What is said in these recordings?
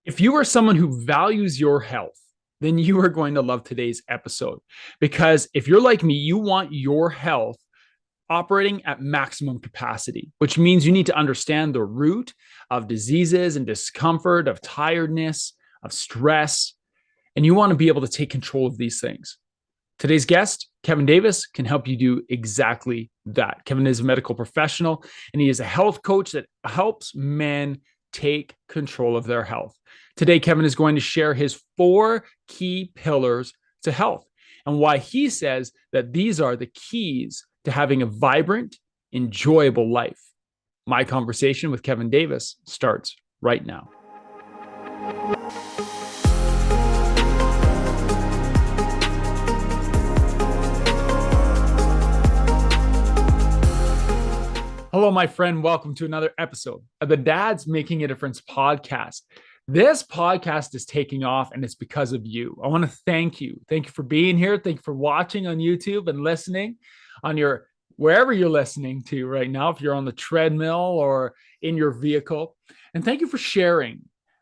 If you are someone who values your health, then you are going to love today's episode. Because if you're like me, you want your health operating at maximum capacity, which means you need to understand the root of diseases and discomfort, of tiredness, of stress, and you want to be able to take control of these things. Today's guest, Kevin Davis, can help you do exactly that. Kevin is a medical professional and he is a health coach that helps men take control of their health. Today, Kevin is going to share his 4 key pillars to health and why he says that these are the keys to having a vibrant, enjoyable life. My conversation with Kevin Davis starts right now. Hello, my friend. Welcome to another episode of the Dad's Making a Difference podcast. This podcast is taking off and it's because of you. I want to thank you. Thank you for being here. Thank you for watching on YouTube and listening on your wherever you're listening to right now, if you're on the treadmill or in your vehicle. And thank you for sharing.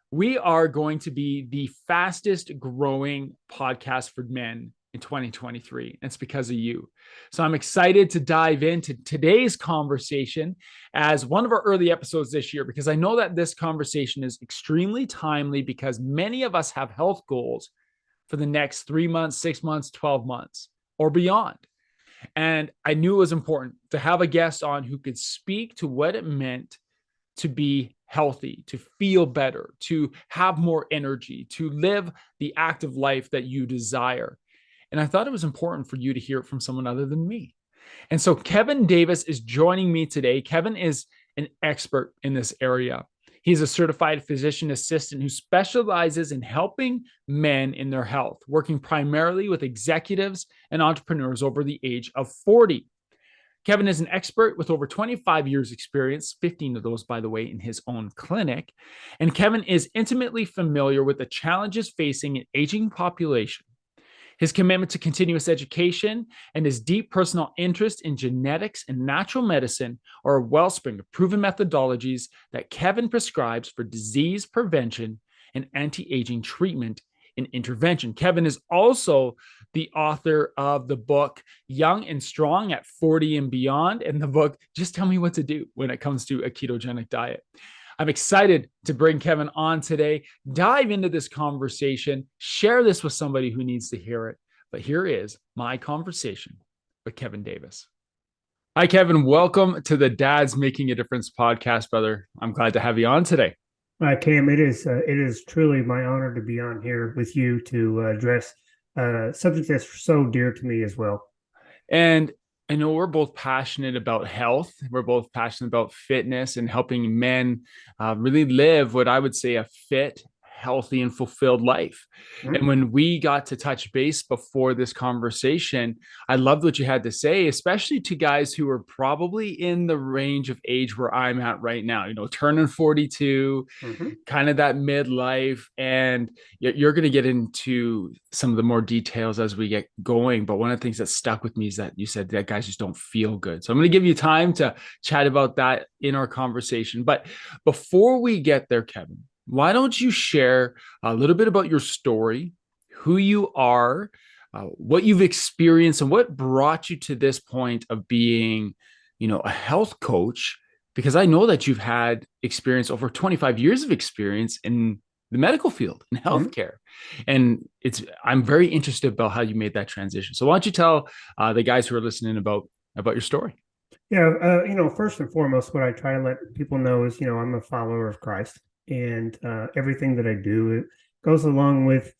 We are going to be the fastest growing podcast for men in 2023. It's because of you. So I'm excited to dive into today's conversation as one of our early episodes this year, because I know that this conversation is extremely timely because many of us have health goals for the next 3 months, 6 months, 12 months or beyond. And I knew it was important to have a guest on who could speak to what it meant to be healthy, to feel better, to have more energy, to live the active life that you desire. And I thought it was important for you to hear it from someone other than me. And so Kevin Davis is joining me today. Kevin is an expert in this area. He's a certified physician assistant who specializes in helping men in their health, working primarily with executives and entrepreneurs over the age of 40. Kevin is an expert with over 25 years experience, 15 of those, by the way, in his own clinic. And Kevin is intimately familiar with the challenges facing an aging population. His commitment to continuous education and his deep personal interest in genetics and natural medicine are a wellspring of proven methodologies that Kevin prescribes for disease prevention and anti-aging treatment and intervention. Kevin is also the author of the book Young and Strong at 40 and Beyond, and the book Just Tell Me What to Do When It Comes to a Ketogenic Diet. I'm excited to bring Kevin on today, dive into this conversation, share this with somebody who needs to hear it. But here is my conversation with Kevin Davis. Hi, Kevin. Welcome to the Dad's Making a Difference podcast, brother. I'm glad to have you on today. Cam, it is truly my honor to be on here with you to address a subject that's so dear to me as well. And I know we're both passionate about health. We're both passionate about fitness and helping men really live what I would say a fit, healthy, and fulfilled life. Mm-hmm. And when we got to touch base before this conversation, I loved what you had to say, especially to guys who are probably in the range of age where I'm at right now, turning 42, kind of that midlife. And you're going to get into some of the more details as we get going. But one of the things that stuck with me is that you said that guys just don't feel good. So I'm going to give you time to chat about that in our conversation. But before we get there, Kevin, why don't you share a little bit about your story, who you are, what you've experienced, and what brought you to this point of being, a health coach? Because I know that you've had experience, over 25 years of experience in the medical field, in healthcare. And I'm very interested about how you made that transition. So why don't you tell the guys who are listening about your story? Yeah, first and foremost, what I try to let people know is, I'm a follower of Christ. And everything that I do, it goes along with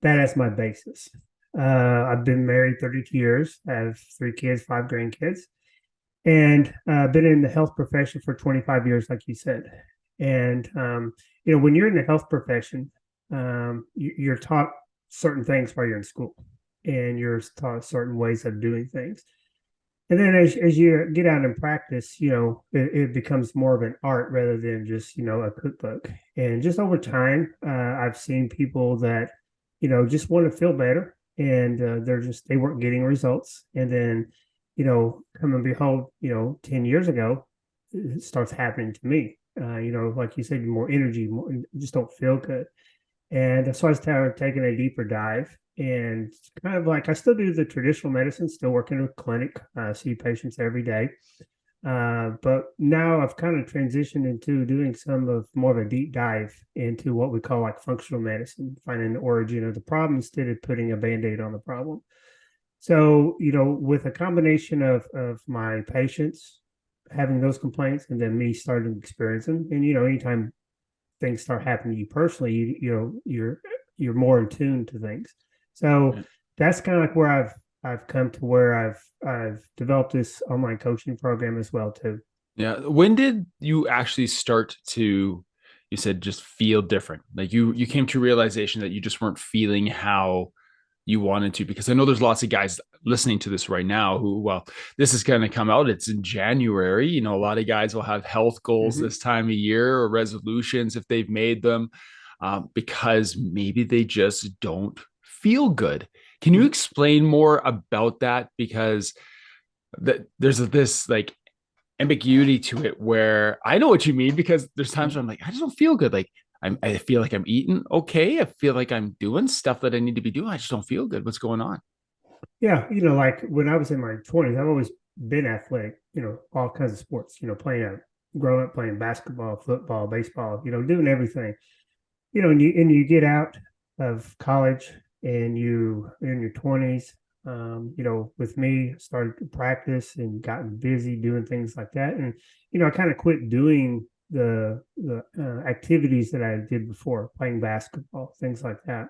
that as my basis. I've been married 32 years. I have 3 kids, 5 grandkids, and been in the health profession for 25 years, like you said. And, when you're in the health profession, you're taught certain things while you're in school, and you're taught certain ways of doing things. And then as you get out in practice, it becomes more of an art rather than just, a cookbook. And just over time, I've seen people that, just want to feel better, and they weren't getting results. And then, come and behold, 10 years ago, it starts happening to me. Like you said, more energy, more, just don't feel good. And so I started taking a deeper dive, and kind of like I still do the traditional medicine, still working in a clinic, see patients every day. But now I've kind of transitioned into doing some of more of a deep dive into what we call like functional medicine, finding the origin of the problem instead of putting a band-aid on the problem. So, with a combination of my patients having those complaints and then me starting experiencing, and anytime things start happening to you personally, you're more in tune to things. So that's kind of like where I've come to where I've developed this online coaching program as well too. Yeah. When did you actually start to, you said, just feel different? Like you came to realization that you just weren't feeling how you wanted to, because I know there's lots of guys listening to this right now who, well, this is going to come out. It's in January. A lot of guys will have health goals Mm-hmm. this time of year or resolutions if they've made them, because maybe they just don't feel good. Can you Mm-hmm. explain more about that? Because there's this like ambiguity to it where I know what you mean, because there's times where I'm like, I just don't feel good. Like I feel like I'm eating okay. I feel like I'm doing stuff that I need to be doing. I just don't feel good. What's going on? Yeah, like when I was in my 20s, I've always been athletic, all kinds of sports, playing out, growing up playing basketball, football, baseball, doing everything. And you get out of college and you in your 20s, with me, started to practice and gotten busy doing things like that. And, I kind of quit doing the activities that I did before, playing basketball, things like that.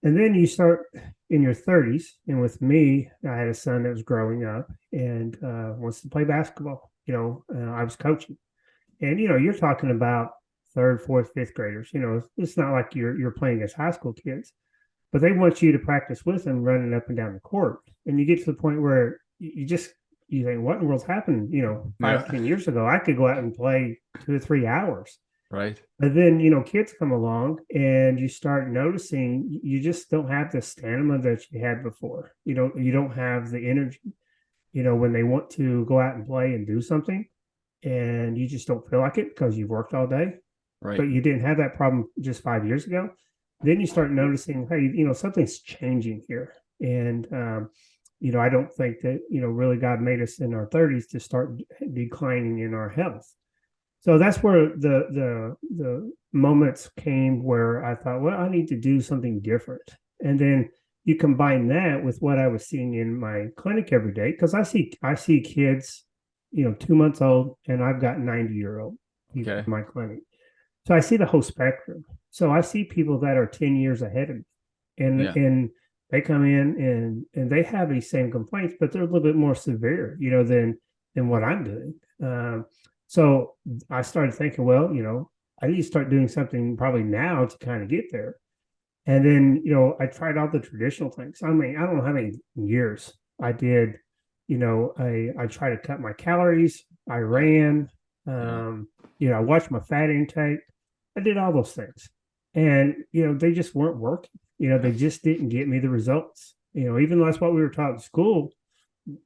And then you start in your 30s. And with me, I had a son that was growing up and wants to play basketball. I was coaching. And, you're talking about third, fourth, fifth graders. It's not like you're playing against high school kids, but they want you to practice with them running up and down the court. And you get to the point where you think, what in the world's happened? Yeah. 5, 10 years ago, I could go out and play 2 or 3 hours. Right. But then, kids come along and you start noticing you just don't have the stamina that you had before. You don't have the energy, when they want to go out and play and do something and you just don't feel like it because you've worked all day, but Right. you didn't have that problem just 5 years ago. Then you start noticing, hey, something's changing here. And, I don't think that, really God made us in our 30s to start declining in our health. So that's where the moments came where I thought, well, I need to do something different. And then you combine that with what I was seeing in my clinic every day, because I see kids, 2 months old, and I've got 90-year-old people Okay. in my clinic. So I see the whole spectrum. So I see people that are 10 years ahead of me, and Yeah. and they come in and they have these same complaints, but they're a little bit more severe, than what I'm doing. So I started thinking, well, I need to start doing something probably now to kind of get there. And then, I tried all the traditional things. I mean, I don't know how many years I did, I tried to cut my calories. I ran, Yeah. I watched my fat intake. I did all those things. And, they just weren't working. They just didn't get me the results. Even though that's what we were taught in school,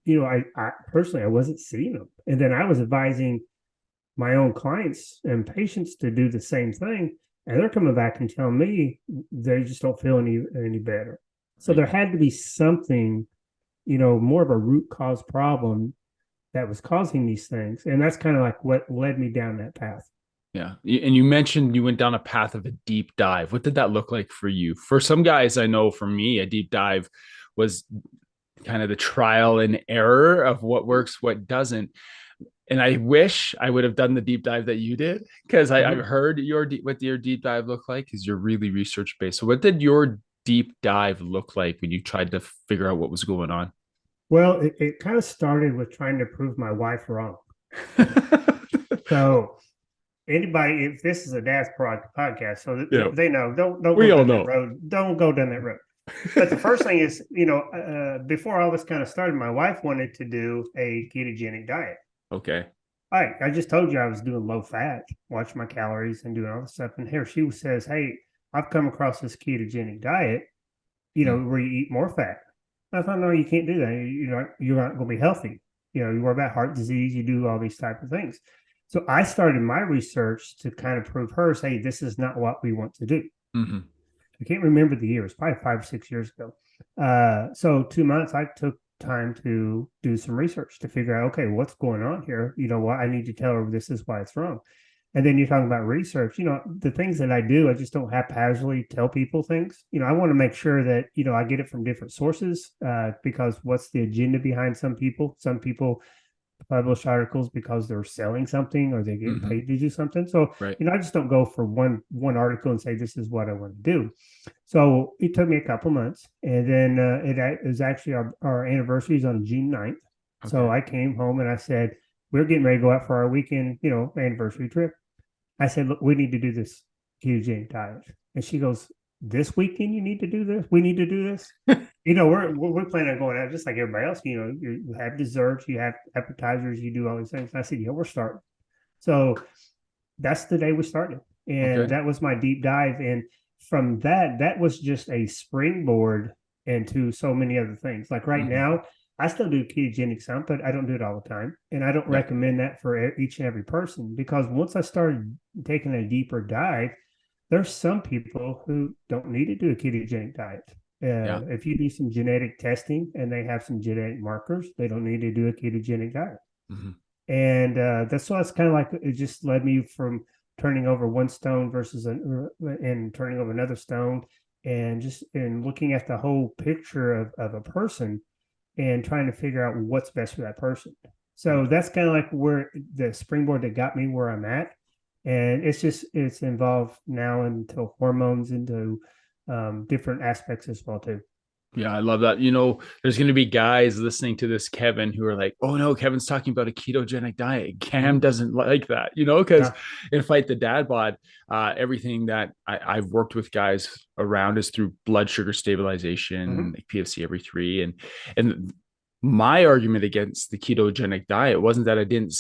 I personally, I wasn't seeing them. And then I was advising my own clients and patients to do the same thing, and they're coming back and telling me they just don't feel any better. So Right. there had to be something, more of a root cause problem that was causing these things, and that's kind of like what led me down that path. Yeah. And you mentioned you went down a path of a deep dive. What did that look like for you? For some guys, I know for me, a deep dive was kind of the trial and error of what works, what doesn't. And I wish I would have done the deep dive that you did, because I've Mm-hmm. heard what your deep dive looked like, because you're really research based. So what did your deep dive look like when you tried to figure out what was going on? Well, it kind of started with trying to prove my wife wrong. So anybody, if this is a dad's podcast, so Yeah, they know, don't go we all down that know. road. Don't go down that road. But the first thing is, before all this kind of started, my wife wanted to do a ketogenic diet. Okay. All right, I just told you I was doing low fat, watch my calories and doing all this stuff. And here she says, hey, I've come across this ketogenic diet, Mm. where you eat more fat. I thought, no, you can't do that. You're not going to be healthy. You worry about heart disease, you do all these type of things. So I started my research to kind of prove her, say, this is not what we want to do. Mm-hmm. I can't remember the years, probably 5 or 6 years ago. So 2 months, I took time to do some research to figure out, okay, what's going on here? You know what? I need to tell her this is why it's wrong. And then you're talking about research, the things that I do, I just don't haphazardly tell people things. I want to make sure that, I get it from different sources because what's the agenda behind some people? Some people publish articles because they're selling something or they're getting Mm-hmm. paid to do something. So, Right. I just don't go for one article and say, this is what I want to do. So it took me a couple months. And then it was actually our anniversary is on June 9th. So Okay. I came home and I said, we're getting ready to go out for our weekend, anniversary trip. I said, look, we need to do this ketogenic diet. And she goes, this weekend you need to do this? We need to do this? We're planning on going out just like everybody else. You have desserts, you have appetizers, you do all these things. And I said, yeah, we're starting. So that's the day we started. And Okay. that was my deep dive. And from that was just a springboard into so many other things. Like right Mm-hmm. now, I still do ketogenic some, but I don't do it all the time. And I don't Yeah. recommend that for each and every person because once I started taking a deeper dive, there's some people who don't need to do a ketogenic diet. Yeah. If you do some genetic testing and they have some genetic markers, they don't need to do a ketogenic diet. Mm-hmm. And that's why it's kind of like it just led me from turning over one stone versus and turning over another stone and just and looking at the whole picture of a person and trying to figure out what's best for that person. So Okay. that's kind of like where the springboard that got me where I'm at. And it's involved now into hormones, into different aspects as well too. Yeah, I love that. There's going to be guys listening to this, Kevin, who are like, oh no, Kevin's talking about a ketogenic diet. Cam Mm-hmm. doesn't like that, because Yeah. in Fight the Dad Bod, everything that I've worked with guys around is through blood sugar stabilization, Mm-hmm. like PFC every three. And my argument against the ketogenic diet wasn't that I didn't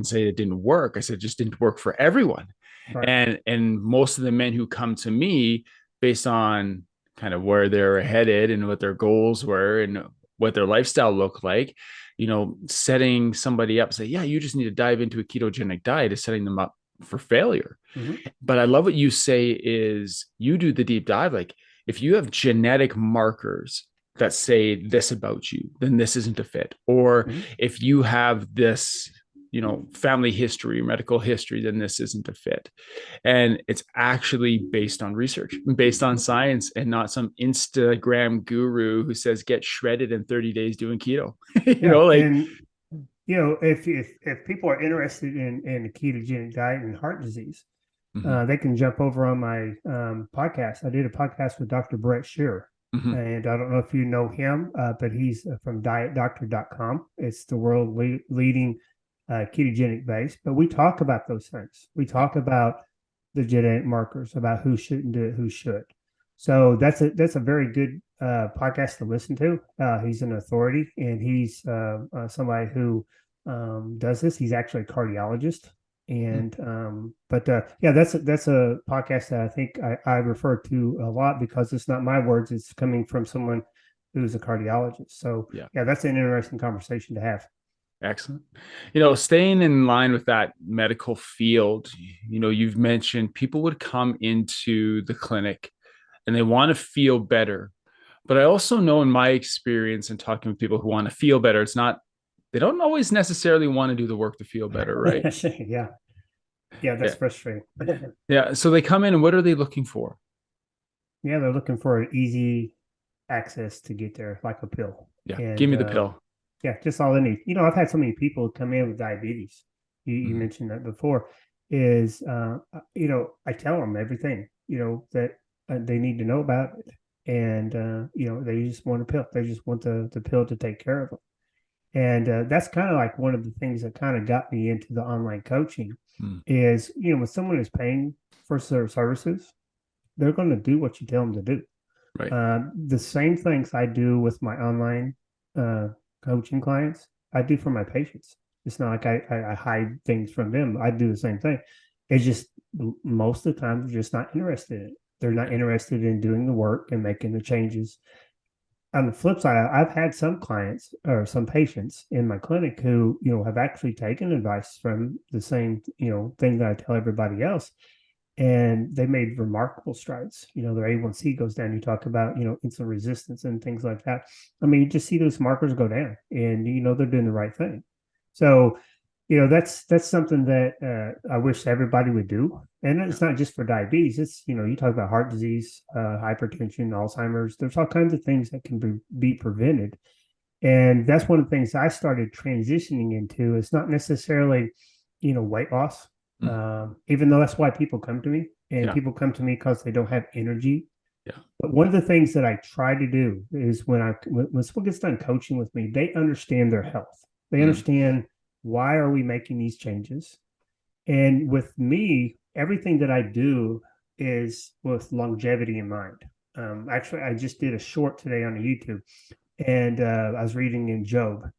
say it didn't work. I said it just didn't work for everyone. Right. And most of the men who come to me based on kind of where they're headed and what their goals were and what their lifestyle looked like, setting somebody up, say, yeah, you just need to dive into a ketogenic diet is setting them up for failure. Mm-hmm. But I love what you say is you do the deep dive. Like if you have genetic markers that say this about you, then this isn't a fit. Or Mm-hmm. if you have this, family history, medical history, then this isn't a fit. And it's actually based on research, based on science, and not some Instagram guru who says get shredded in 30 days doing keto. Yeah. Like, And if people are interested in the ketogenic diet and heart disease, mm-hmm, they can jump over on my podcast. I did a podcast with Dr. Brett Shearer. mm-hmm, And I don't know if you know him, but he's from dietdoctor.com. It's the world leading ketogenic base. But we talk about those things. We yeah, talk about the genetic markers, about who shouldn't do it, who should. So that's a very good podcast to listen to. He's an authority, and he's somebody who does this. He's actually a cardiologist, and yeah, that's a podcast that I think I refer to a lot because it's not my words; it's coming from someone who's a cardiologist. So yeah. yeah, that's an interesting conversation to have. Excellent. Staying in line with that medical field, you've mentioned people would come into the clinic and they want to feel better. But I also know in my experience and talking with people who want to feel better, they don't always necessarily want to do the work to feel better, right? Yeah, yeah, that's Yeah. frustrating. Yeah. So they come in and what are they looking for? Yeah, they're looking for an easy access to get there, like a pill. Yeah. Give And me the pill. yeah, just all they need. I've had so many people come in with diabetes. You Mhm. mentioned that before. Is I tell them everything that they need to know about it, and they just want a pill. They just want the pill to take care of them. And that's kind of like one of the things that kind of got me into the online coaching. Mm. Is when someone is paying for their services, they're going to do what you tell them to do. Right. The same things I do with my online uh, coaching clients, I do for my patients. It's not like I hide things from them. I do the same thing. It's just most of the time they're just not interested in it. They're not Yeah. interested in doing the work and making the changes. on the flip side, I've had some clients or some patients in my clinic who, have actually taken advice from the same, thing that I tell everybody else. And they made remarkable strides. Their A1C goes down. You talk about, insulin resistance and things like that. I mean, you just see those markers go down and, they're doing the right thing. So, that's something that I wish everybody would do. And it's not just for diabetes. It's, you talk about heart disease, hypertension, Alzheimer's. There's all kinds of things that can be prevented. And that's one of the things I started transitioning into. It's not necessarily, weight loss, even though that's why people come to me. And Yeah. people come to me because they don't have energy. Yeah. But one of the things that I try to do is when someone gets done coaching with me, they understand their health. They understand why are we making these changes. And with me, everything that I do is with longevity in mind. Actually, I just did a short today on YouTube, and I was reading in Job.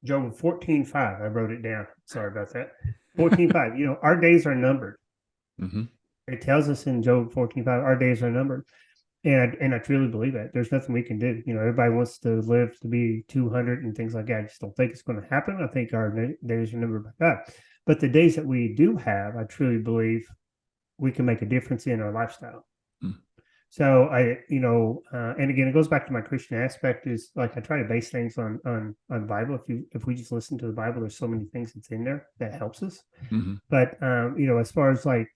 Job 14:5. I wrote it down. Sorry about that. 14:5. Our days are numbered. Mm-hmm. It tells us in Job 14:5, our days are numbered. And I truly believe that. There's nothing we can do. Everybody wants to live to be 200 and things like that. I just don't think it's going to happen. I think our days are numbered by God. But the days that we do have, I truly believe we can make a difference in our lifestyle. So and again, it goes back to my Christian aspect. Is like I try to base things on Bible. If we just listen to the Bible, there's so many things that's in there that helps us. But as far as like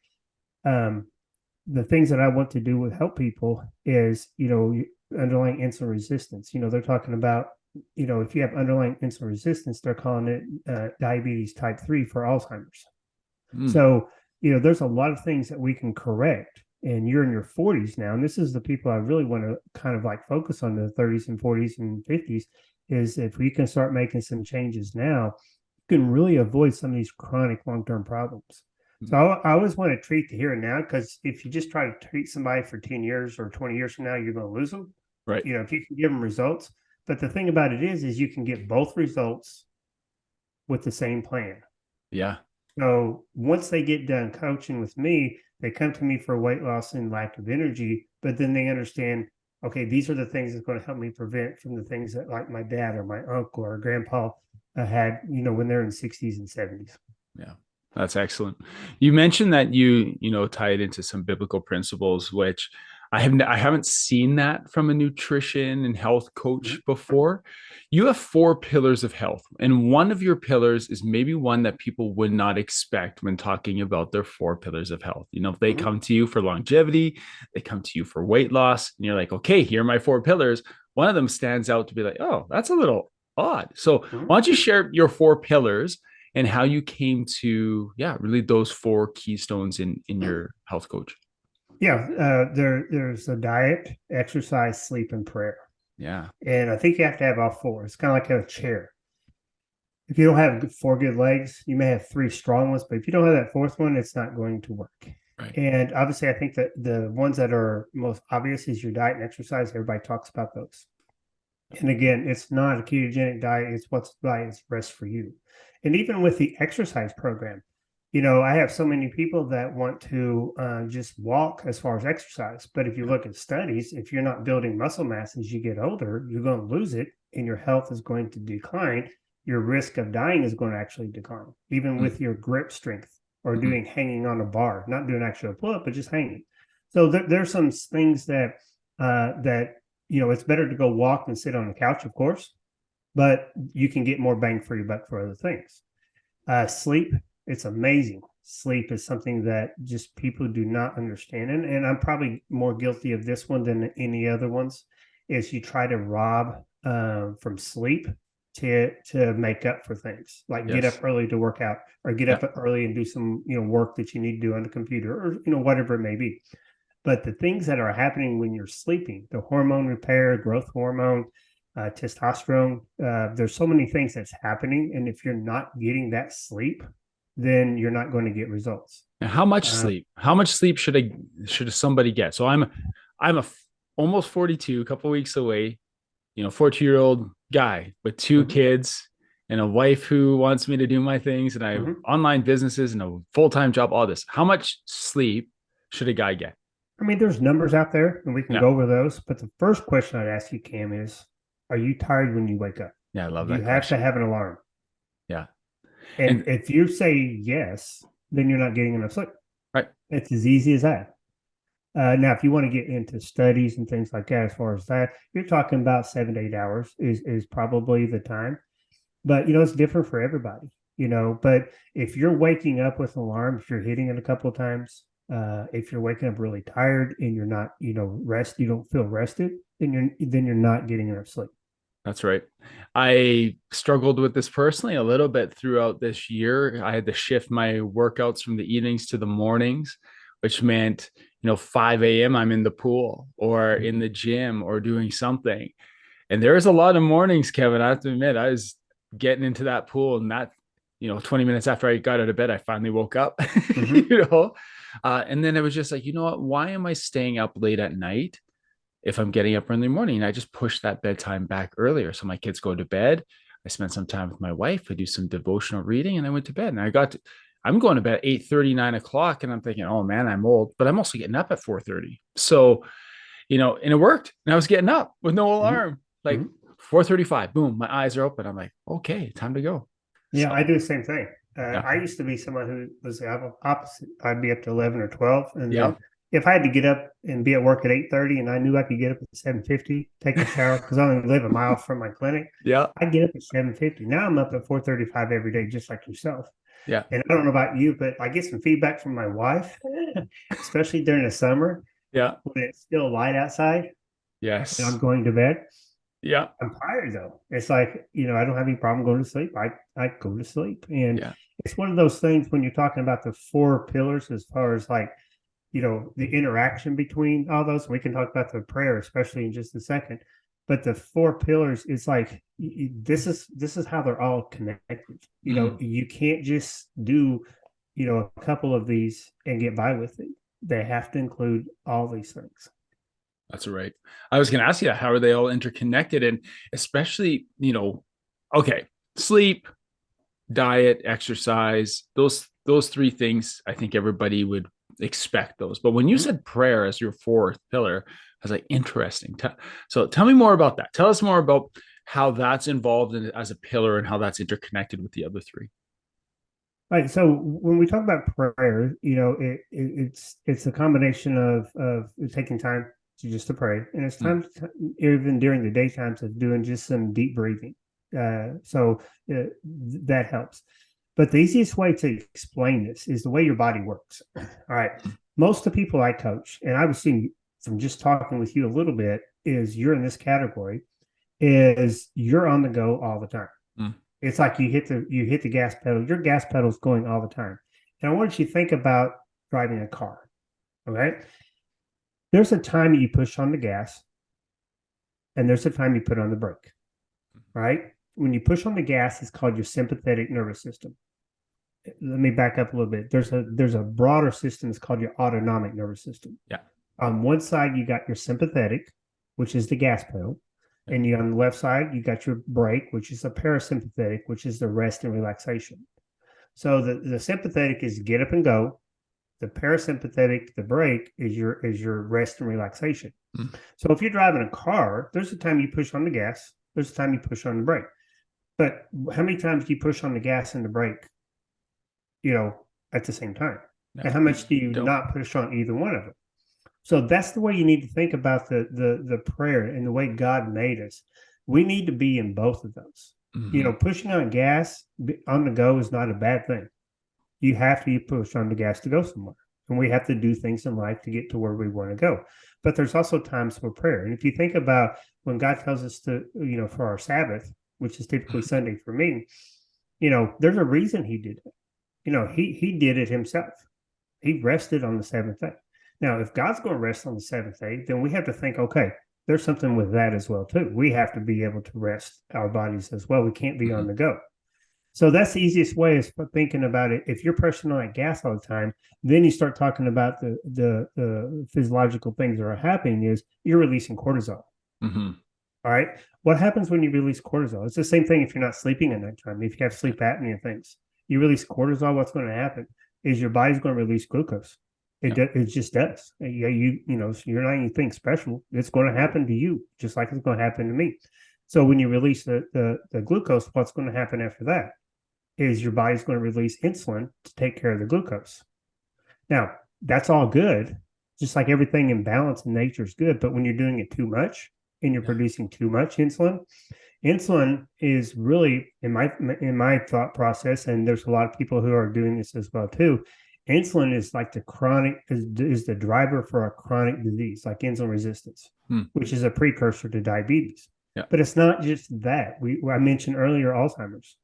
the things that I want to do with help people is underlying insulin resistance. They're talking about if you have underlying insulin resistance, they're calling it diabetes type 3 for Alzheimer's. So there's a lot of things that we can correct. And you're in your 40s now, and this is the people I really want to kind of like focus on, the 30s and 40s and 50s, is if we can start making some changes now, you can really avoid some of these chronic long-term problems. So I always want to treat the here and now, because if you just try to treat somebody for 10 years or 20 years from now, you're going to lose them. Right. If you can give them results. But the thing about it is you can get both results with the same plan. Yeah. So once they get done coaching with me, they come to me for weight loss and lack of energy, but then they understand, okay, these are the things that's going to help me prevent from the things that like my dad or my uncle or grandpa had, when they're in 60s and 70s. Yeah. That's excellent. You mentioned that you tie it into some biblical principles, which I haven't seen that from a nutrition and health coach before. You have 4 pillars of health, and one of your pillars is maybe one that people would not expect when talking about their 4 pillars of health. If they come to you for longevity, they come to you for weight loss, and you're like, okay, here are my 4 pillars. One of them stands out to be like, oh, that's a little odd. So why don't you share your 4 pillars and how you came to, really those 4 keystones in your health coach? Yeah, there's a diet, exercise, sleep, and prayer. Yeah. And I think you have to have all 4. It's kind of like a chair. If you don't have 4 good legs, you may have 3 strong ones, but if you don't have that 4th one, it's not going to work. Right. And obviously, I think that the ones that are most obvious is your diet and exercise. Everybody talks about those. And again, it's not a ketogenic diet. It's what's diet's best for you. And even with the exercise program, I have so many people that want to just walk as far as exercise. But if you look at studies, if you're not building muscle mass as you get older, you're going to lose it and your health is going to decline. Your risk of dying is going to actually decline, even with your grip strength or doing hanging on a bar, not doing actual pull-up, but just hanging. So there's some things that it's better to go walk than sit on the couch, of course, but you can get more bang for your buck for other things. Sleep. It's amazing. Sleep is something that just people do not understand. And I'm probably more guilty of this one than any other ones, is you try to rob from sleep to make up for things, like get up early to work out, or get up early and do some, work that you need to do on the computer, or, whatever it may be. But the things that are happening when you're sleeping, the hormone repair, growth hormone, testosterone, there's so many things that's happening. And if you're not getting that sleep, then you're not going to get results. Now, how much sleep? How much sleep should somebody get? So I'm almost 42, a couple of weeks away, 42-year-old guy with 2 kids and a wife who wants me to do my things, and I have online businesses and a full-time job, all this. How much sleep should a guy get? I mean, there's numbers out there and we can Yeah. go over those. But the first question I'd ask you, Cam, is are you tired when you wake up? Yeah. I love Do you that have to question. have an alarm? Yeah. And And if you say yes, then you're not getting enough sleep. right. It's as easy as that. Now, if you want to get into studies and things like that, as far as that, you're talking about 7 to 8 hours is probably the time. But it's different for everybody. But if you're waking up with an alarm, if you're hitting it a couple of times, if you're waking up really tired and you're not, you don't feel rested, then you're not getting enough sleep. That's right. I struggled with this personally a little bit throughout this year. I had to shift my workouts from the evenings to the mornings, which meant, 5 a.m. I'm in the pool or in the gym or doing something. And there was a lot of mornings, Kevin. I have to admit, I was getting into that pool and that, 20 minutes after I got out of bed, I finally woke up, Mm-hmm. and then it was just like, you know what? Why am I staying up late at night if I'm getting up early in the morning? I just push that bedtime back earlier. So my kids go to bed. I spend some time with my wife. I do some devotional reading and I went to bed. And I'm going to bed at 8:30, 9 o'clock. And I'm thinking, oh man, I'm old, but I'm also getting up at 4:30. So, and it worked. And I was getting up with no alarm. Like Mm-hmm. 4:35, boom, my eyes are open. I'm like, okay, time to go. Yeah, I So do the same thing. yeah. I used to be someone who was the opposite. I'd be up to 11 or 12. And Yeah. then if I had to get up and be at work at 8:30 and I knew I could get up at 7:50, take a shower, because I only live a mile from my clinic, Yeah. I'd get up at 7:50. Now I'm up at 4:35 every day, just like yourself. Yeah. And I don't know about you, but I get some feedback from my wife, especially during the summer Yeah. when it's still light outside and I'm Yes. going to bed. Yeah. I'm tired though. It's like, I don't have any problem going to sleep. I go to sleep. And Yeah. it's one of those things when you're talking about the four pillars as far as like, the interaction between all those. We can talk about the prayer, especially in just a second. But the four pillars, it's like this is how they're all connected. You can't just do, a couple of these and get by with it. They have to include all these things. That's right. I was going to ask you that. How are they all interconnected? And especially, okay, sleep, diet, exercise, those three things, I think everybody would expect those. But when you said prayer as your fourth pillar, I was like, interesting. So tell me more about that. Tell us more about how that's involved in, as a pillar and how that's interconnected with the other three. Right. So when we talk about prayer, it's a combination of taking time to pray, and it's time even during the daytimes of doing just some deep breathing. That helps. But the easiest way to explain this is the way your body works. All right. Most of the people I coach, and I was seeing from just talking with you a little bit, is you're in this category, is you're on the go all the time. Mm. It's like you hit the gas pedal. Your gas pedal's going all the time. And I want you to think about driving a car. Okay. There's a time you push on the gas, and there's a time you put on the brake. Right? When you push on the gas, it's called your sympathetic nervous system. Let me back up a little bit. There's a broader system. It's called your autonomic nervous system. Yeah. On one side, you got your sympathetic, which is the gas pedal. And on the left side, you got your brake, which is a parasympathetic, which is the rest and relaxation. So the sympathetic is get up and go. The parasympathetic, the brake, is your rest and relaxation. Mm. So if you're driving a car, there's a time you push on the gas, there's a time you push on the brake. But how many times do you push on the gas and the brake, at the same time? No, and how much do you not push on either one of them? So that's the way you need to think about the prayer and the way God made us. We need to be in both of those. Mm-hmm. Pushing on gas on the go is not a bad thing. You have to push on the gas to go somewhere. And we have to do things in life to get to where we want to go. But there's also times for prayer. And if you think about when God tells us to, for our Sabbath, which is typically Sunday for me, there's a reason he did it. He did it himself. He rested on the seventh day. Now, if God's going to rest on the seventh day, then we have to think, okay, there's something with that as well, too. We have to be able to rest our bodies as well. We can't be on the go. So that's the easiest way is thinking about it. If you're pressing on that gas all the time, then you start talking about the physiological things that are happening is you're releasing cortisol. Mm-hmm. All right. What happens when you release cortisol? It's the same thing if you're not sleeping at nighttime. If you have sleep apnea things, you release cortisol, what's going to happen is your body's going to release glucose. Yeah. It just does. Yeah, so you're not anything special. It's going to happen to you, just like it's going to happen to me. So when you release the glucose, what's going to happen after that is your body's going to release insulin to take care of the glucose. Now, that's all good, just like everything in balance in nature is good. But when you're doing it too much and you're producing too much insulin, insulin is really in my thought process, and there's a lot of people who are doing this as well too. Insulin is like is the driver for a chronic disease like insulin resistance, which is a precursor to diabetes. Yeah. But it's not just that. I mentioned earlier Alzheimer's.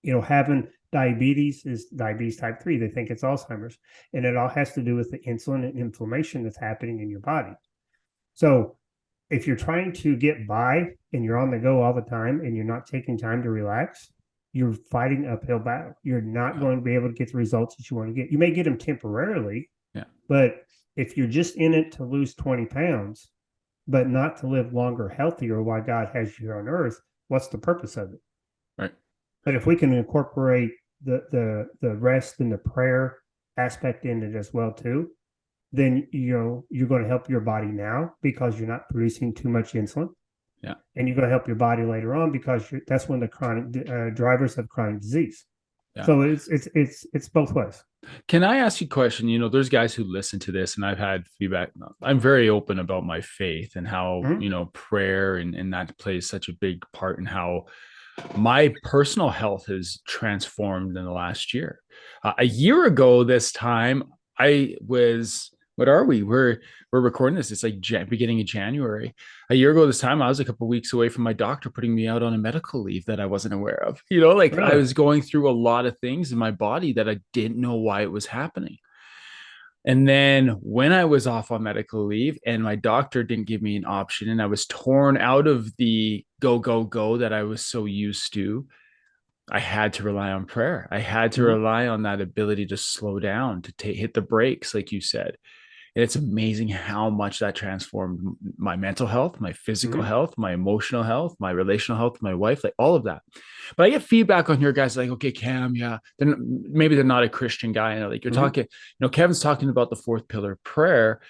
Having diabetes is diabetes type 3. They think it's Alzheimer's, and it all has to do with the insulin and inflammation that's happening in your body. So if you're trying to get by and you're on the go all the time and you're not taking time to relax, you're fighting uphill battle. You're not going to be able to get the results that you want to get. You may get them temporarily, but if you're just in it to lose 20 pounds, but not to live longer, healthier, while God has you here on earth, what's the purpose of it? Right. But if we can incorporate the rest and the prayer aspect in it as well too, then you're going to help your body now because you're not producing too much insulin. Yeah. And you're going to help your body later on because that's when the chronic drivers of chronic disease. Yeah. So it's both ways. Can I ask you a question? There's guys who listen to this, and I've had feedback. I'm very open about my faith and how, prayer and that plays such a big part in how my personal health has transformed in the last year. A year ago, this time, I was, what are we? We're recording this. It's like beginning of January. A year ago this time, I was a couple of weeks away from my doctor putting me out on a medical leave that I wasn't aware of. Really? I was going through a lot of things in my body that I didn't know why it was happening. And then when I was off on medical leave and my doctor didn't give me an option and I was torn out of the go that I was so used to, I had to rely on prayer. I had to rely on that ability to slow down, to hit the brakes, like you said. And it's amazing how much that transformed my mental health, my physical health, my emotional health, my relational health, my wife, like all of that. But I get feedback on here, guys, like, okay, Cam, yeah, then maybe they're not a Christian guy. And like you're talking, Kevin's talking about the fourth pillar of prayer.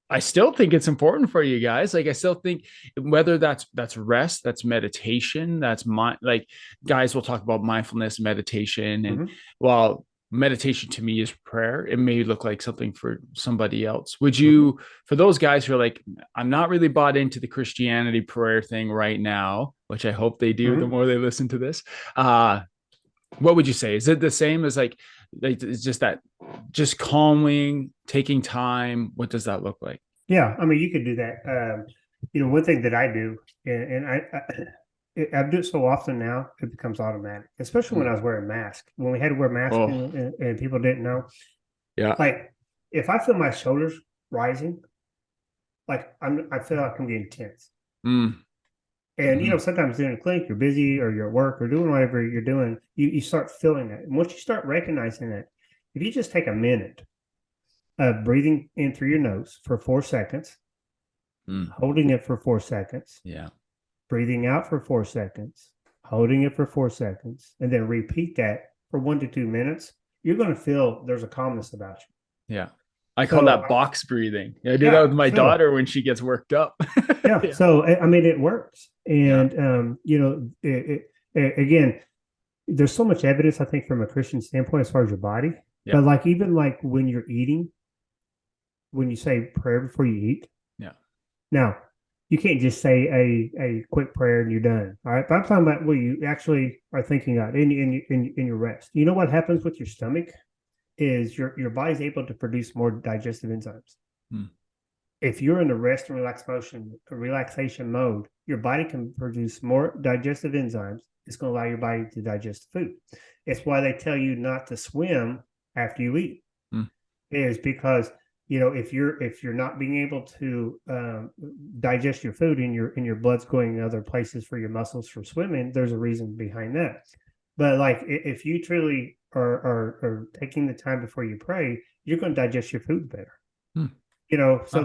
I still think it's important for you guys. Like, I still think whether that's rest, that's meditation, that's like guys will talk about mindfulness, meditation. And while meditation to me is prayer, it may look like something for somebody else. Would you, for those guys who are like, I'm not really bought into the Christianity prayer thing right now, which I hope they do the more they listen to this, what would you say? Is it the same as like it's just calming, taking time? What does that look like? Yeah, I mean, you could do that. One thing that I do, and I do it so often now, it becomes automatic, especially when I was wearing masks. When we had to wear masks and people didn't know. Yeah. Like, if I feel my shoulders rising, like I feel like I'm getting tense. And, sometimes in a clinic, you're busy or you're at work or doing whatever you're doing, you start feeling it. And once you start recognizing it, if you just take a minute of breathing in through your nose for 4 seconds, holding it for 4 seconds, breathing out for 4 seconds, holding it for 4 seconds, and then repeat that for 1 to 2 minutes, you're going to feel there's a calmness about you. Yeah. I call that box breathing. I do that with my daughter when she gets worked up. Yeah. So, I mean, it works. And, again, there's so much evidence, I think, from a Christian standpoint as far as your body. But like, even like when you're eating, when you say prayer before you eat. Yeah. Now, you can't just say a quick prayer and you're done. All right. But I'm talking about what you actually are thinking about in your rest. You know what happens with your stomach is your body's able to produce more digestive enzymes. If you're in the rest and relaxation mode, your body can produce more digestive enzymes. It's going to allow your body to digest food. It's why they tell you not to swim after you eat. Is because if you're not being able to digest your food and your blood's going in other places for your muscles for swimming, there's a reason behind that. But like, if you truly are taking the time before you pray, you're going to digest your food better. So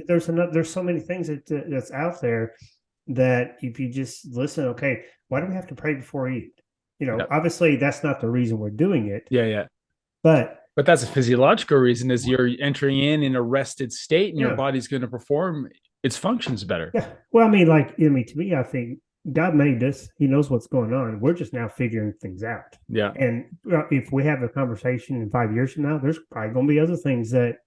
there's so many things that's out there that if you just listen, okay, why do we have to pray before we eat? Obviously that's not the reason we're doing it. Yeah. But But that's a physiological reason is you're entering in a rested state and your Yeah. body's going to perform its functions better. Yeah. Well, I mean, like, I mean, to me, I think God made this. He knows what's going on. We're just now figuring things out. Yeah. And if we have a conversation in 5 years from now, there's probably going to be other things that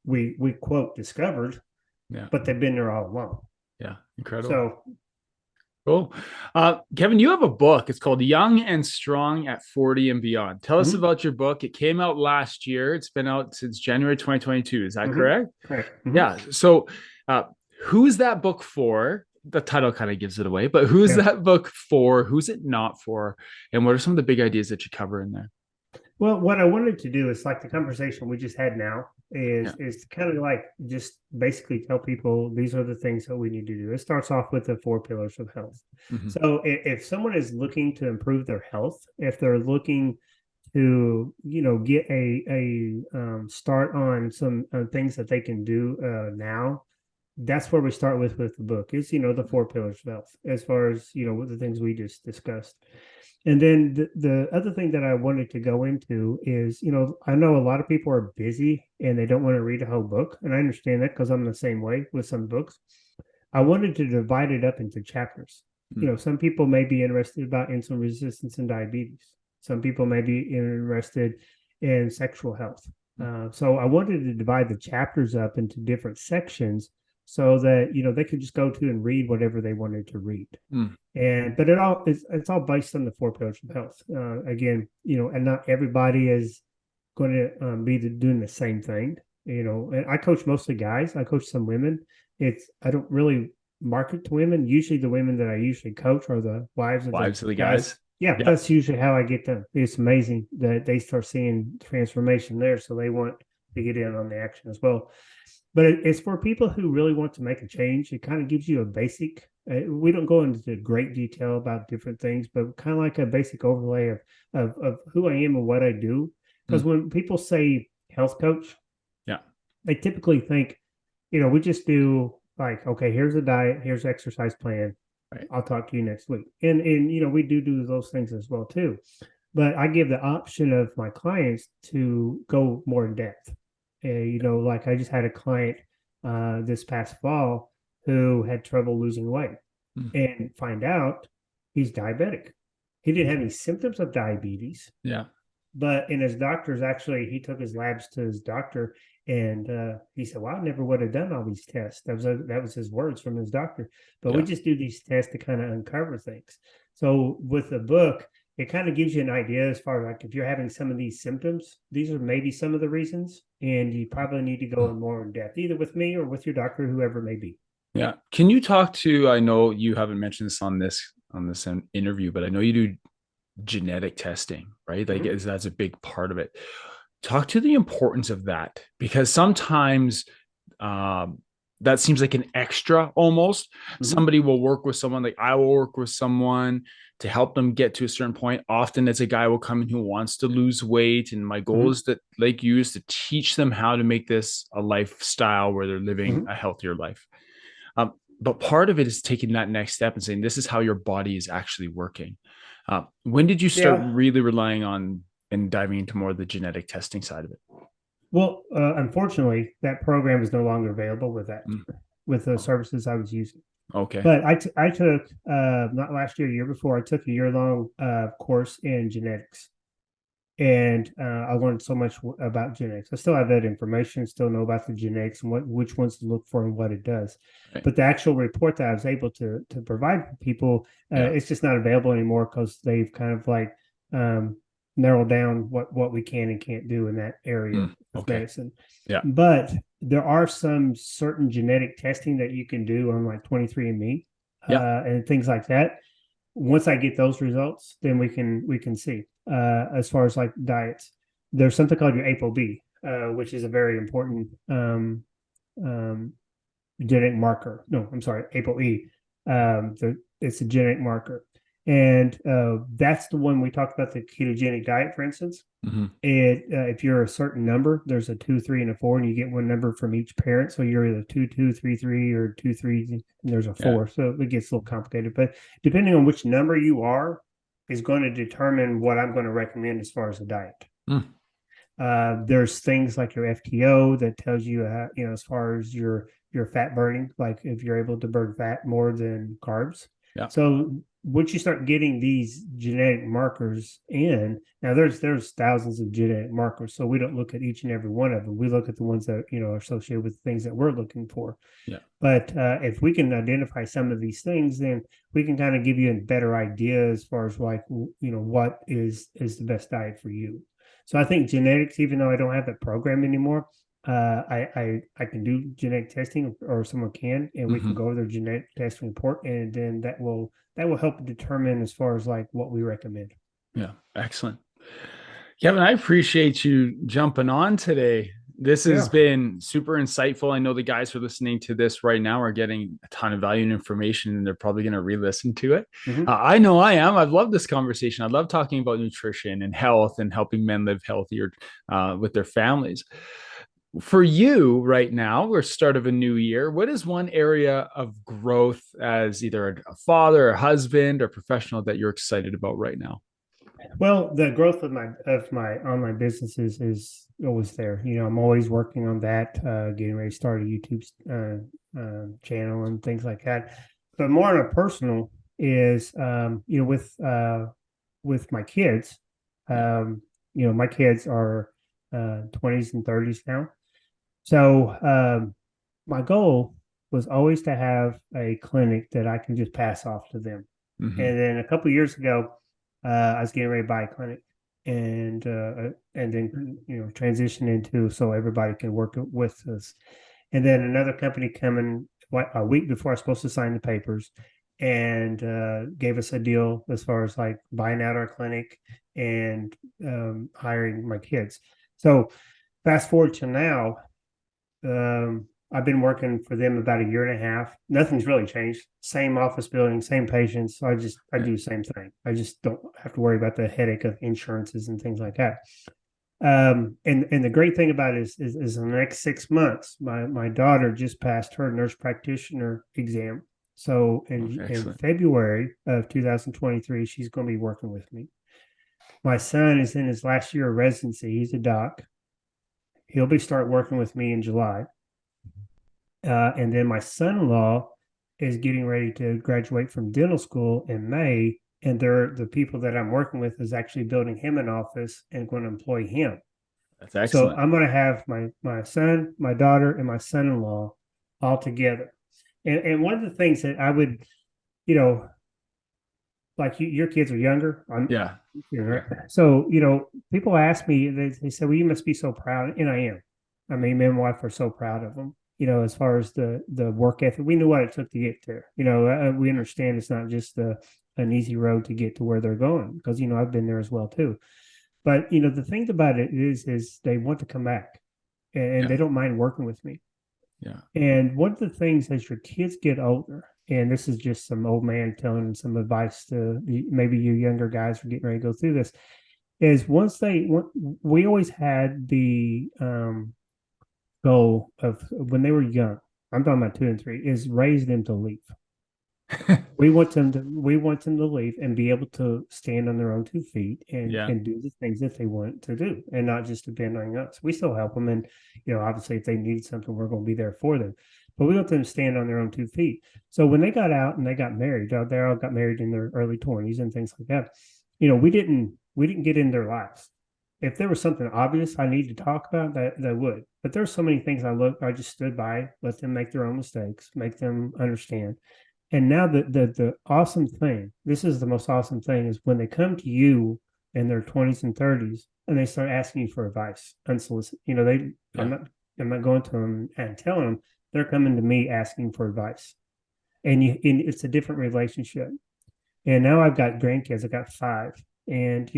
we quote discovered, Yeah. but they've been there all along. Yeah. Incredible. So cool. Kevin, you have a book. It's called Young and Strong at 40 and Beyond. Tell us about your book. It came out last year. It's been out since January 2022. Is that correct? Correct. Yeah. So who is that book for? The title kind of gives it away, but who is that book for? Who's it not for? And what are some of the big ideas that you cover in there? Well, what I wanted to do is like the conversation we just had now is kind of like just basically tell people these are the things that we need to do. It starts off with the 4 pillars of health. Mm-hmm. So if someone is looking to improve their health, if they're looking to get a start on some things that they can do now, that's where we start with the book is the 4 pillars of health as far as what the things we just discussed. And then the other thing that I wanted to go into is, I know a lot of people are busy and they don't want to read a whole book. And I understand that because I'm the same way with some books. I wanted to divide it up into chapters. Some people may be interested about insulin resistance and diabetes. Some people may be interested in sexual health. So I wanted to divide the chapters up into different sections so that they could just go to and read whatever they wanted to read. But it's all based on the 4 pillars of health. Again, and not everybody is going to be doing the same thing. And I coach mostly guys. I coach some women. I don't really market to women. Usually, the women that I usually coach are the wives of the guys. Yeah, that's usually how I get them. It's amazing that they start seeing transformation there, so they want to get in on the action as well. But it's for people who really want to make a change. It kind of gives you a basic. We don't go into great detail about different things, but kind of like a basic overlay of who I am and what I do. Because when people say health coach, they typically think, we just do like, okay, here's a diet, here's an exercise plan. Right. I'll talk to you next week. And we do those things as well too. But I give the option of my clients to go more in depth. Like I just had a client this past fall who had trouble losing weight and find out he's diabetic. He didn't have any symptoms of diabetes. Yeah. But in his doctor's, actually, he took his labs to his doctor and he said, well, I never would have done all these tests. That was his words from his doctor. But we just do these tests to kind of uncover things. So with the book, it kind of gives you an idea as far as like if you're having some of these symptoms, these are maybe some of the reasons, and you probably need to go in more in depth, either with me or with your doctor, whoever it may be. Yeah. Can you talk to, I know you haven't mentioned this on this interview, but I know you do genetic testing, right? Like that's a big part of it. Talk to the importance of that, because sometimes that seems like an extra almost. Somebody will work with someone, like I will work with someone to help them get to a certain point. Often it's a guy will come in who wants to lose weight. And my goal is that, like you, is to teach them how to make this a lifestyle where they're living a healthier life. But part of it is taking that next step and saying, this is how your body is actually working. When did you start really relying on and diving into more of the genetic testing side of it? Well, unfortunately, that program is no longer available with the services I was using. Okay. But I took, not last year, year before, I took a year-long course in genetics. And I learned so much about genetics. I still have that information, still know about the genetics and which ones to look for and what it does. Right. But the actual report that I was able to provide for people, it's just not available anymore because they've kind of like narrowed down what we can and can't do in that area of medicine. Yeah. But there are some certain genetic testing that you can do on like 23andMe and things like that. Once I get those results, then we can see. As far as like diets, there's something called your ApoB, which is a very important genetic marker. No, I'm sorry, ApoE. It's a genetic marker, and that's the one we talked about, the ketogenic diet, for instance. If you're a certain number, there's a 2, 3, and a 4, and you get one number from each parent. So you're either 2, 2, 3, 3, or 2, 3, and there's a 4. So it gets a little complicated. But depending on which number you are, is going to determine what I'm going to recommend as far as a diet. There's things like your FTO that tells you, as far as your fat burning, like if you're able to burn fat more than carbs. Yeah. So once you start getting these genetic markers in, now there's thousands of genetic markers, so we don't look at each and every one of them. We look at the ones that are associated with things that we're looking for. Yeah. But if we can identify some of these things, then we can kind of give you a better idea as far as like what is the best diet for you. So I think genetics, even though I don't have that program anymore, I can do genetic testing, or someone can, and we can Mm-hmm. go over their genetic testing report, and then that will help determine as far as like what we recommend. Yeah. Excellent. Kevin, I appreciate you jumping on today. This has Yeah. been super insightful. I know the guys who are listening to this right now are getting a ton of value and information, and they're probably going to re listen to it. Mm-hmm. I know I am. I've loved this conversation. I love talking about nutrition and health and helping men live healthier with their families. For you right now, we're start of a new year. What is one area of growth as either a father, a husband, or professional that you're excited about right now? Well, the growth of my online businesses is always there. I'm always working on that, getting ready to start a YouTube channel and things like that. But more on a personal is, with my kids. Yeah. My kids are 20s and 30s now. So my goal was always to have a clinic that I can just pass off to them. Mm-hmm. And then a couple of years ago, I was getting ready to buy a clinic, and then transition into so everybody can work with us. And then another company coming a week before I was supposed to sign the papers, and gave us a deal as far as like buying out our clinic and hiring my kids. So fast forward to now, I've been working for them about a year and a half. Nothing's really changed. Same office building, same patients. So I Yeah. do the same thing. I just don't have to worry about the headache of insurances and things like that. And the great thing about it is in the next 6 months, my daughter just passed her nurse practitioner exam. So in Excellent. February of 2023, she's going to be working with me. My son is in his last year of residency. He's a doc. He'll be start working with me in July. And then my son-in-law is getting ready to graduate from dental school in May, and the people that I'm working with is actually building him an office and going to employ him. That's So excellent. I'm going to have my son, my daughter, and my son-in-law all together. And one of the things that I would, you know, like your kids are younger. Yeah. Yeah. So people ask me, they say, "Well, you must be so proud," and I am. I mean, me and my wife are so proud of them. As far as the work ethic, we knew what it took to get there. We understand it's not just an easy road to get to where they're going, because I've been there as well too. But the thing about it is they want to come back, and Yeah. they don't mind working with me. Yeah. And one of the things as your kids get older, and this is just some old man telling some advice to maybe you younger guys are getting ready to go through this, is we always had the goal of when they were young. I'm talking about 2 and 3, is raise them to leave. We want them to leave and be able to stand on their own 2 feet and Yeah. and do the things that they want to do, and not just depend on us. We still help them, and obviously if they need something, we're going to be there for them. But we want them to stand on their own 2 feet. So when they got out and they got married, they all got married in their early 20s and things like that. We didn't get in their lives. If there was something obvious I need to talk about, that they would. But there's so many things I just stood by, let them make their own mistakes, make them understand. And now the awesome thing, this is the most awesome thing, is when they come to you in their 20s and 30s and they start asking you for advice unsolicited. I'm Yeah. not going to them and telling them, they're coming to me asking for advice. And it's a different relationship. And now I've got grandkids, I've got 5. And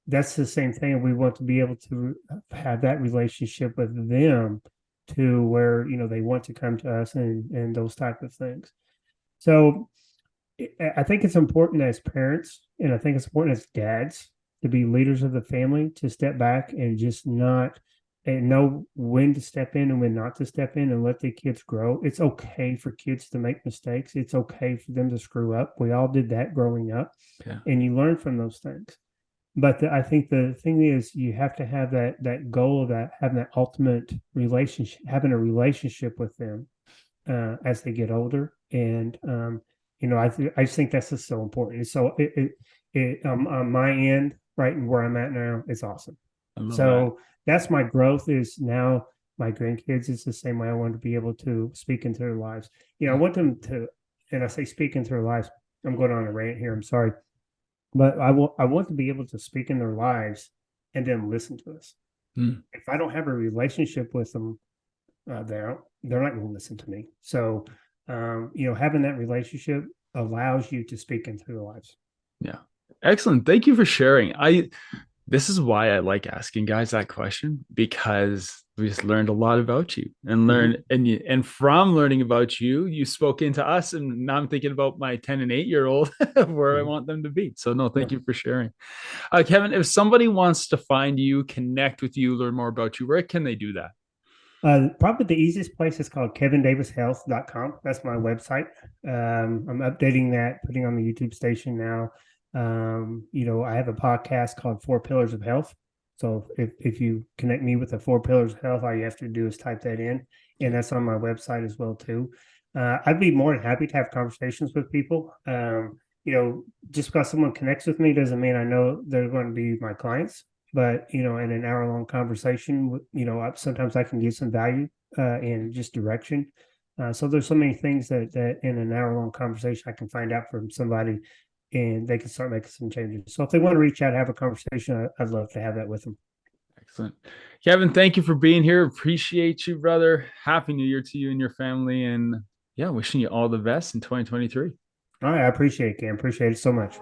that's the same thing. We want to be able to have that relationship with them, to where they want to come to us and those type of things. So I think it's important as parents, and I think it's important as dads, to be leaders of the family, to step back and just not and know when to step in and when not to step in, and let the kids grow. It's okay for kids to make mistakes. It's okay for them to screw up. We all did that growing up, Yeah. and you learn from those things. I think the thing is you have to have that goal of that having that ultimate relationship, having a relationship with them as they get older. And I just think that's just so important. So on my end, right, and where I'm at now, it's awesome. I love that. So that's my growth is now my grandkids is the same way. I want to be able to speak into their lives. I want them to, and I say speak into their lives. I'm going on a rant here. I'm sorry, but I want to be able to speak in their lives and then listen to us. Mm. If I don't have a relationship with them, they're not going to listen to me. So, having that relationship allows you to speak into their lives. Yeah. Excellent. Thank you for sharing. This is why I like asking guys that question, because we just learned a lot about you and and from learning about you, you spoke into us, and now I'm thinking about my 10 and 8-year old where I want them to be. So no, thank you for sharing. Kevin, if somebody wants to find you, connect with you, learn more about you, where can they do that? Probably the easiest place is called kevindavishealth.com. That's my website. I'm updating that, putting on the YouTube station now. I have a podcast called Four Pillars of Health. So if you connect me with the Four Pillars of Health, all you have to do is type that in, and that's on my website as well too. I'd be more than happy to have conversations with people. Just because someone connects with me doesn't mean I know they're going to be my clients. But in an hour-long conversation, sometimes I can give some value and just direction. So there's so many things that in an hour-long conversation I can find out from somebody, and they can start making some changes. So if they want to reach out, have a conversation, I'd love to have that with them. Excellent. Kevin, thank you for being here. Appreciate you, brother. Happy New Year to you and your family. And yeah, wishing you all the best in 2023. All right, I appreciate it, Cam. Appreciate it so much.